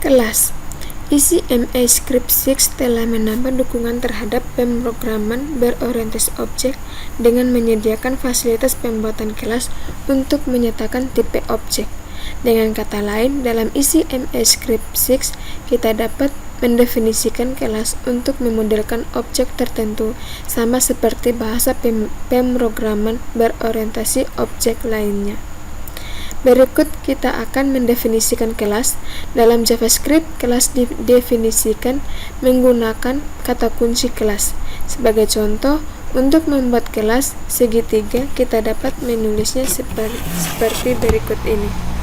Kelas. Isi MA Script 6 telah menambah dukungan terhadap pemrograman berorientasi objek dengan menyediakan fasilitas pembuatan kelas untuk menyatakan tipe objek. Dengan kata lain, dalam isi MA Script 6, kita dapat mendefinisikan kelas untuk memodelkan objek tertentu, sama seperti bahasa pemrograman berorientasi objek lainnya. Berikut kita akan mendefinisikan kelas. Dalam JavaScript, kelas didefinisikan menggunakan kata kunci kelas. Sebagai contoh, untuk membuat kelas segitiga, kita dapat menulisnya seperti berikut ini.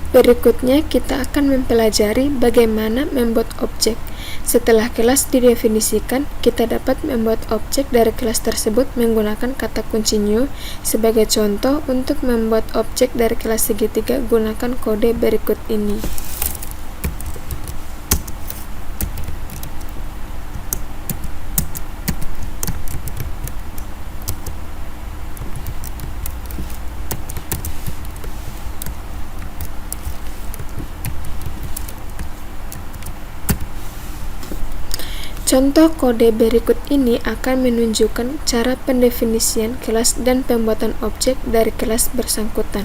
Berikutnya, kita akan mempelajari bagaimana membuat objek. Setelah kelas didefinisikan, kita dapat membuat objek dari kelas tersebut menggunakan kata kunci new. Sebagai contoh, untuk membuat objek dari kelas segitiga, gunakan kode berikut ini. Contoh kode berikut ini akan menunjukkan cara pendefinisian kelas dan pembuatan objek dari kelas bersangkutan.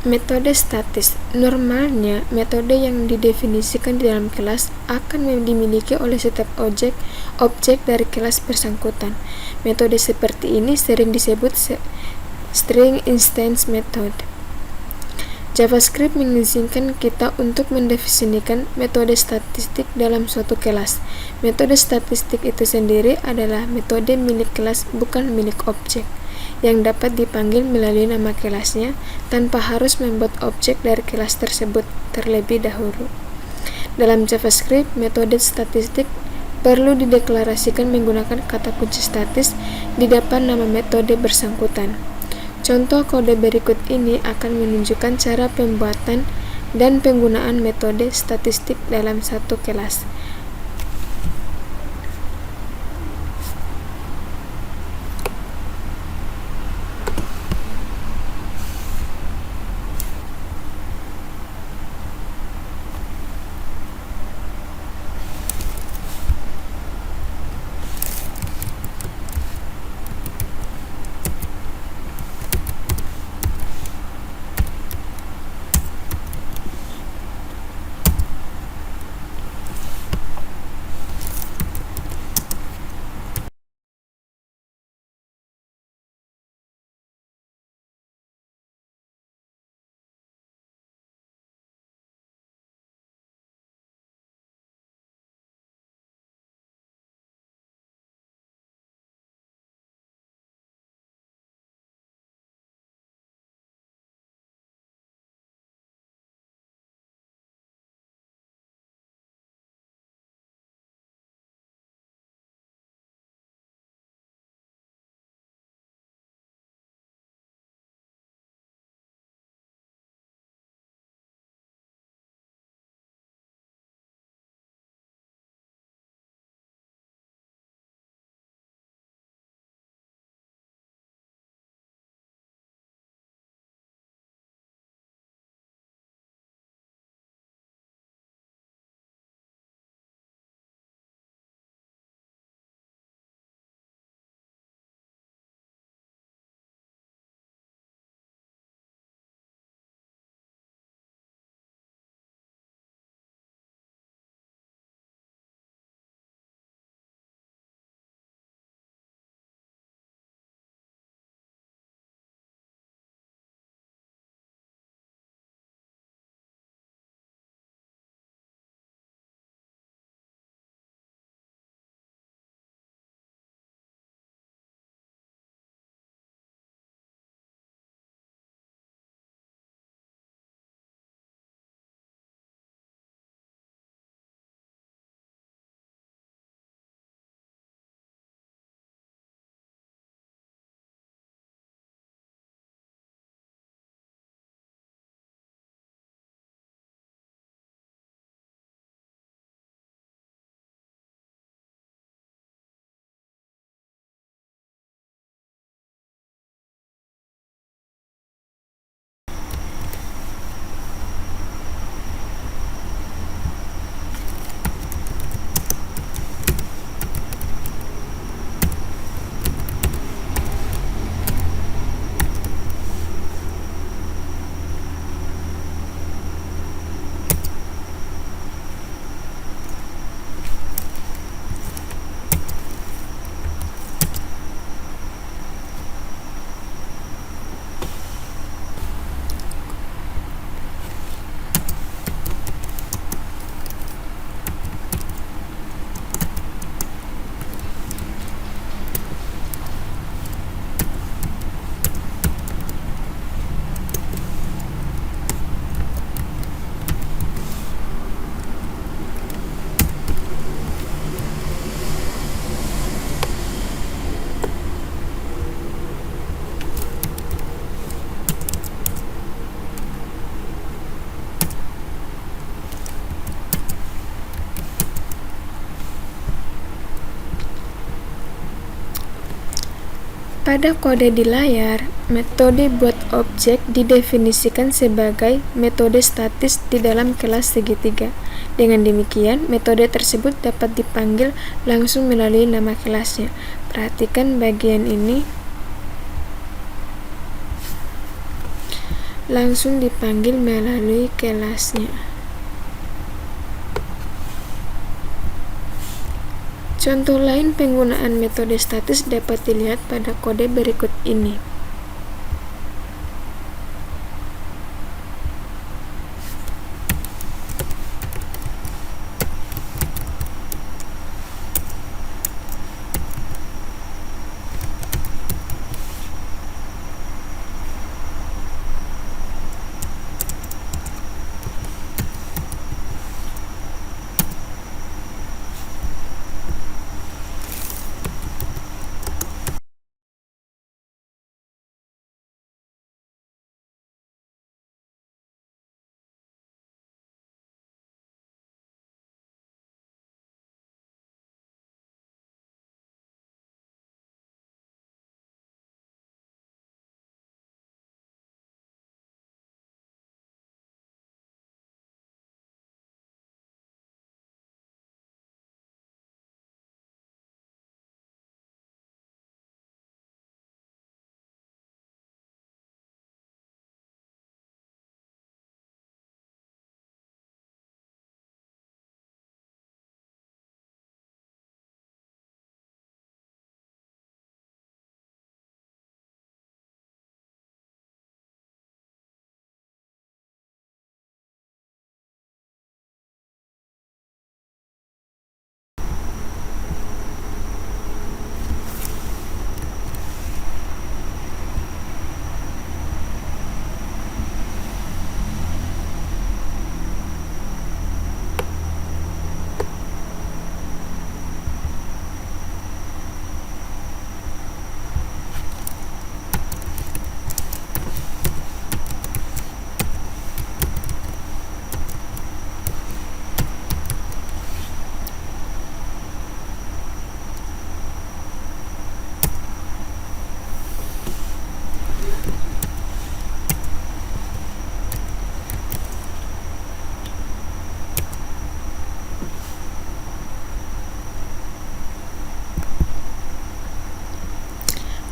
Metode statis. Normalnya, metode yang didefinisikan di dalam kelas akan dimiliki oleh setiap objek dari kelas bersangkutan. Metode seperti ini sering disebut string instance method. JavaScript mengizinkan kita untuk mendefinisikan metode statistik dalam suatu kelas. Metode statistik itu sendiri adalah metode milik kelas, bukan milik objek, yang dapat dipanggil melalui nama kelasnya tanpa harus membuat objek dari kelas tersebut terlebih dahulu. Dalam JavaScript, metode statistik perlu dideklarasikan menggunakan kata kunci statis di depan nama metode bersangkutan. Contoh kode berikut ini akan menunjukkan cara pembuatan dan penggunaan metode statistik dalam satu kelas. Pada kode di layar, metode buat objek didefinisikan sebagai metode statis di dalam kelas segitiga. Dengan demikian, metode tersebut dapat dipanggil langsung melalui nama kelasnya. Perhatikan bagian ini. Langsung dipanggil melalui kelasnya. Contoh lain penggunaan metode statis dapat dilihat pada kode berikut ini.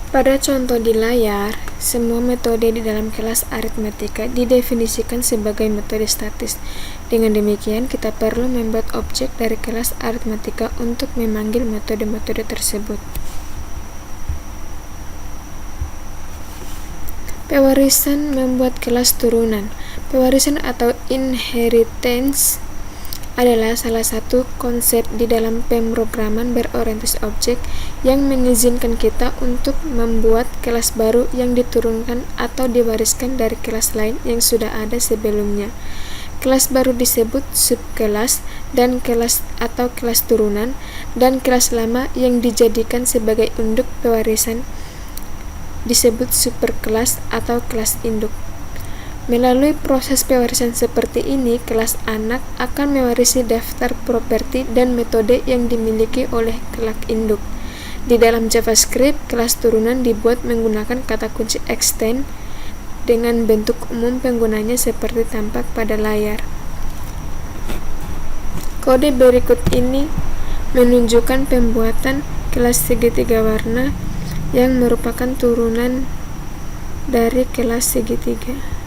Pada contoh di layar, semua metode di dalam kelas aritmatika didefinisikan sebagai metode statis. Dengan demikian, kita perlu membuat objek dari kelas aritmatika untuk memanggil metode-metode tersebut. Pewarisan membuat kelas turunan. Pewarisan atau inheritance adalah salah satu konsep di dalam pemrograman berorientasi objek yang mengizinkan kita untuk membuat kelas baru yang diturunkan atau diwariskan dari kelas lain yang sudah ada sebelumnya. Kelas baru disebut subkelas dan kelas atau kelas turunan, dan kelas lama yang dijadikan sebagai induk pewarisan disebut superkelas atau kelas induk. Melalui proses pewarisan seperti ini, kelas anak akan mewarisi daftar properti dan metode yang dimiliki oleh kelas induk. Di dalam JavaScript, kelas turunan dibuat menggunakan kata kunci extend dengan bentuk umum penggunanya seperti tampak pada layar. Kode berikut ini menunjukkan pembuatan kelas segitiga warna yang merupakan turunan dari kelas segitiga.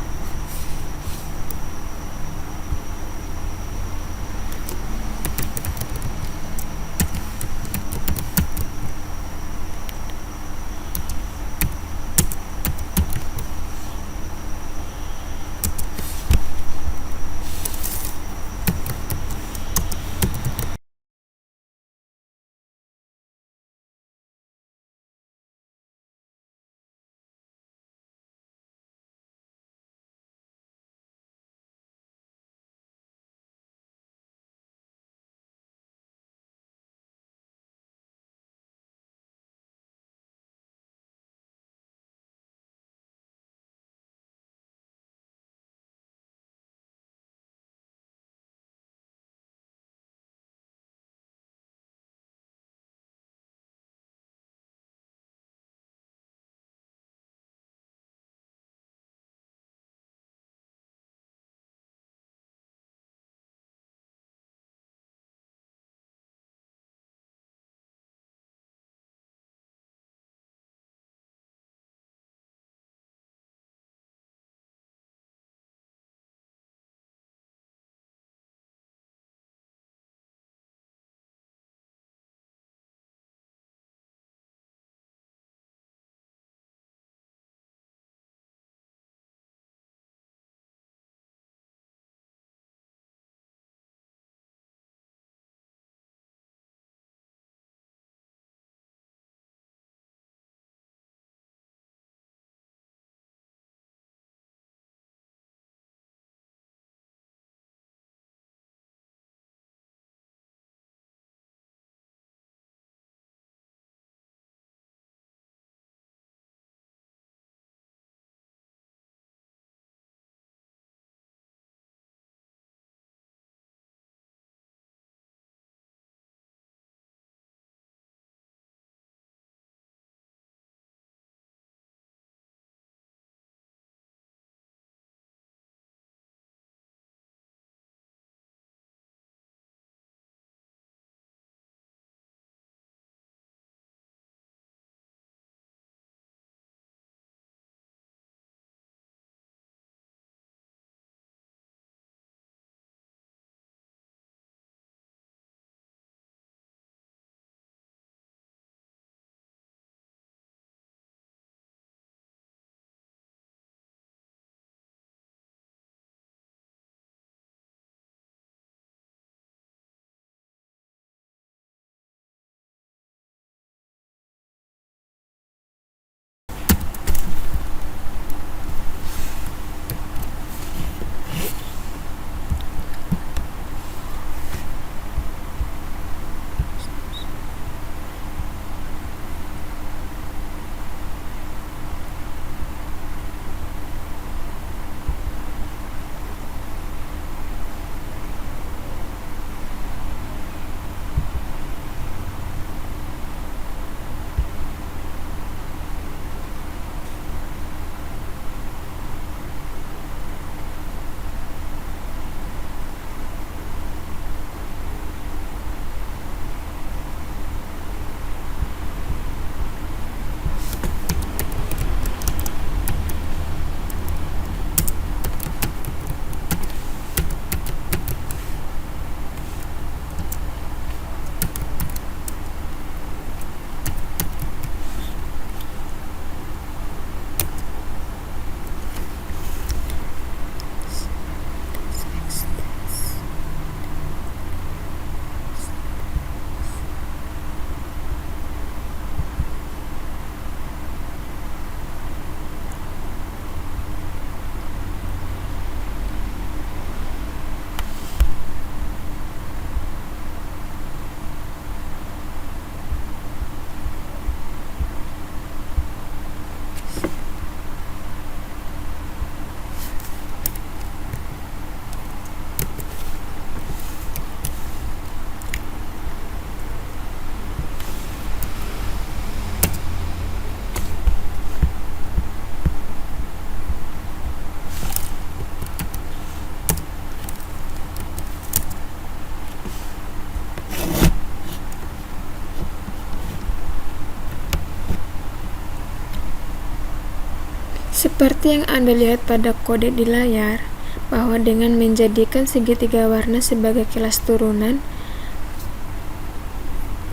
Seperti yang Anda lihat pada kode di layar, bahwa dengan menjadikan segitiga warna sebagai kelas turunan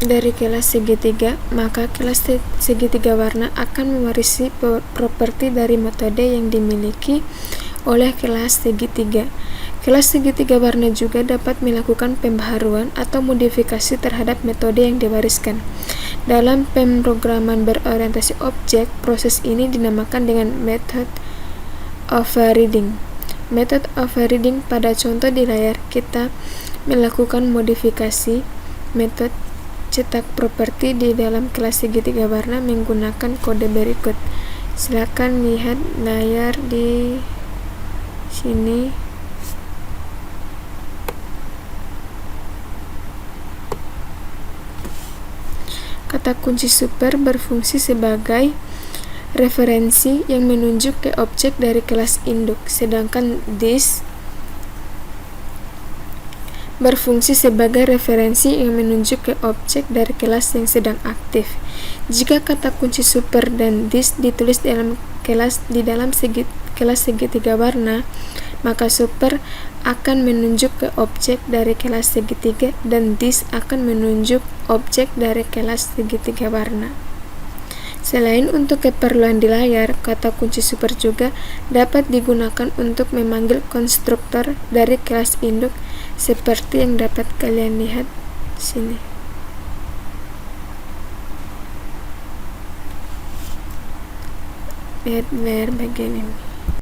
dari kelas segitiga, maka kelas segitiga warna akan mewarisi properti dari metode yang dimiliki oleh kelas segitiga. Kelas segitiga warna juga dapat melakukan pembaharuan atau modifikasi terhadap metode yang diwariskan. Dalam pemrograman berorientasi objek, proses ini dinamakan dengan method overriding. Method overriding pada contoh di layar, kita melakukan modifikasi metode cetak properti di dalam kelas segitiga warna menggunakan kode berikut. Silakan lihat layar di sini. Kata kunci super berfungsi sebagai referensi yang menunjuk ke objek dari kelas induk, sedangkan this berfungsi sebagai referensi yang menunjuk ke objek dari kelas yang sedang aktif. Jika kata kunci super dan this ditulis dalam kelas kelas segitiga warna, maka super akan menunjuk ke objek dari kelas segitiga dan this akan menunjuk objek dari kelas segitiga warna. Selain untuk keperluan di layar, kata kunci super juga dapat digunakan untuk memanggil konstruktor dari kelas induk seperti yang dapat kalian lihat sini. Lihat layar bagian ini.